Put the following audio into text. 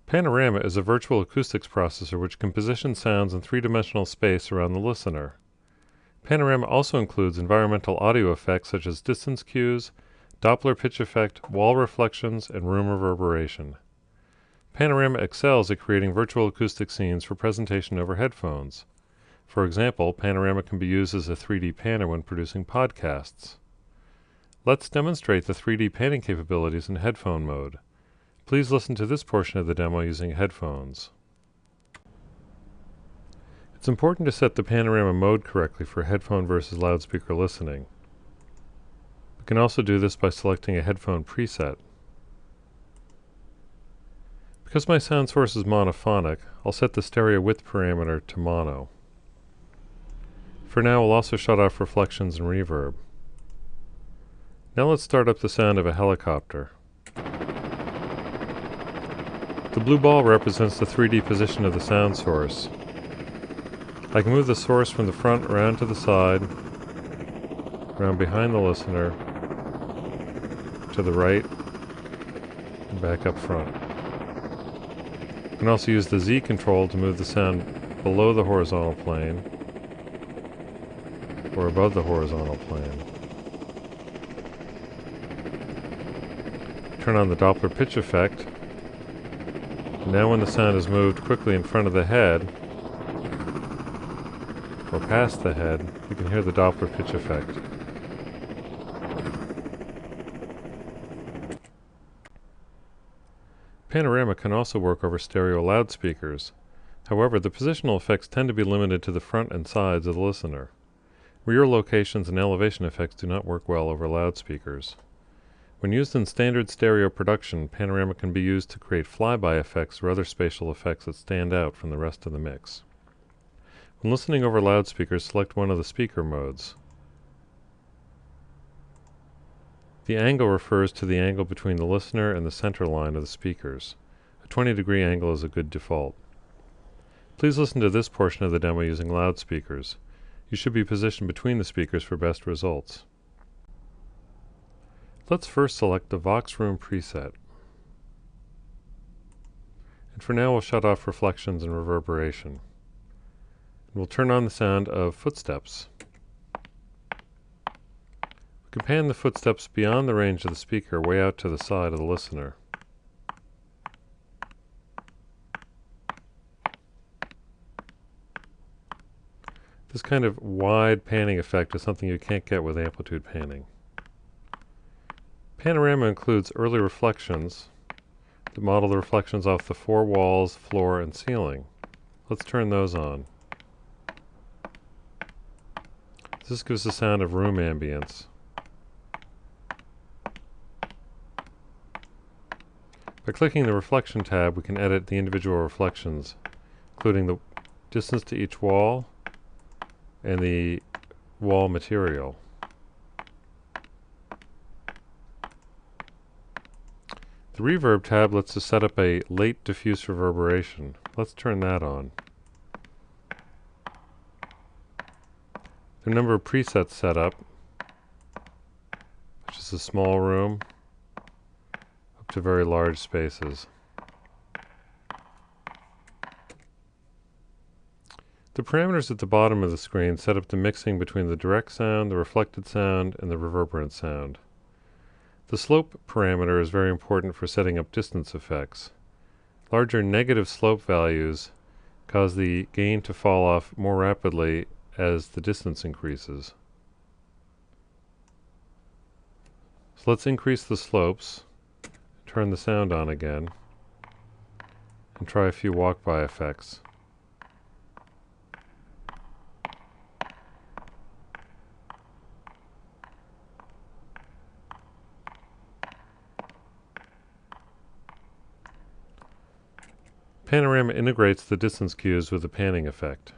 Panorama is a virtual acoustics processor which can position sounds in three-dimensional space around the listener. Panorama also includes environmental audio effects such as distance cues, Doppler pitch effect, wall reflections, and room reverberation. Panorama excels at creating virtual acoustic scenes for presentation over headphones. For example, Panorama can be used as a 3D panner when producing podcasts. Let's demonstrate the 3D panning capabilities in headphone mode. Please listen to this portion of the demo using headphones. It's important to set the panorama mode correctly for headphone versus loudspeaker listening. We can also do this by selecting a headphone preset. Because my sound source is monophonic, I'll set the stereo width parameter to mono. For now, we'll also shut off reflections and reverb. Now let's start up the sound of a helicopter. The blue ball represents the 3D position of the sound source. I can move the source from the front around to the side, around behind the listener, to the right, and back up front. I can also use the Z control to move the sound below the horizontal plane or above the horizontal plane. Turn on the Doppler pitch effect. Now when the sound is moved quickly in front of the head, or past the head, you can hear the Doppler pitch effect. Panorama can also work over stereo loudspeakers. However, the positional effects tend to be limited to the front and sides of the listener. Rear locations and elevation effects do not work well over loudspeakers. When used in standard stereo production, Panorama can be used to create flyby effects or other spatial effects that stand out from the rest of the mix. When listening over loudspeakers, select one of the speaker modes. The angle refers to the angle between the listener and the center line of the speakers. A 20-degree angle is a good default. Please listen to this portion of the demo using loudspeakers. You should be positioned between the speakers for best results. Let's first select the Vox Room preset. And for now, we'll shut off reflections and reverberation. And we'll turn on the sound of footsteps. We can pan the footsteps beyond the range of the speaker, way out to the side of the listener. This kind of wide panning effect is something you can't get with amplitude panning. Panorama includes early reflections to model the reflections off the four walls, floor, and ceiling. Let's turn those on. This gives the sound of room ambience. By clicking the Reflection tab, we can edit the individual reflections, including the distance to each wall and the wall material. The Reverb tab lets us set up a late diffuse reverberation. Let's turn that on. There are a number of presets set up, which is a small room up to very large spaces. The parameters at the bottom of the screen set up the mixing between the direct sound, the reflected sound, and the reverberant sound. The slope parameter is very important for setting up distance effects. Larger negative slope values cause the gain to fall off more rapidly as the distance increases. So let's increase the slopes, turn the sound on again, and try a few walk-by effects. Panorama integrates the distance cues with the panning effect.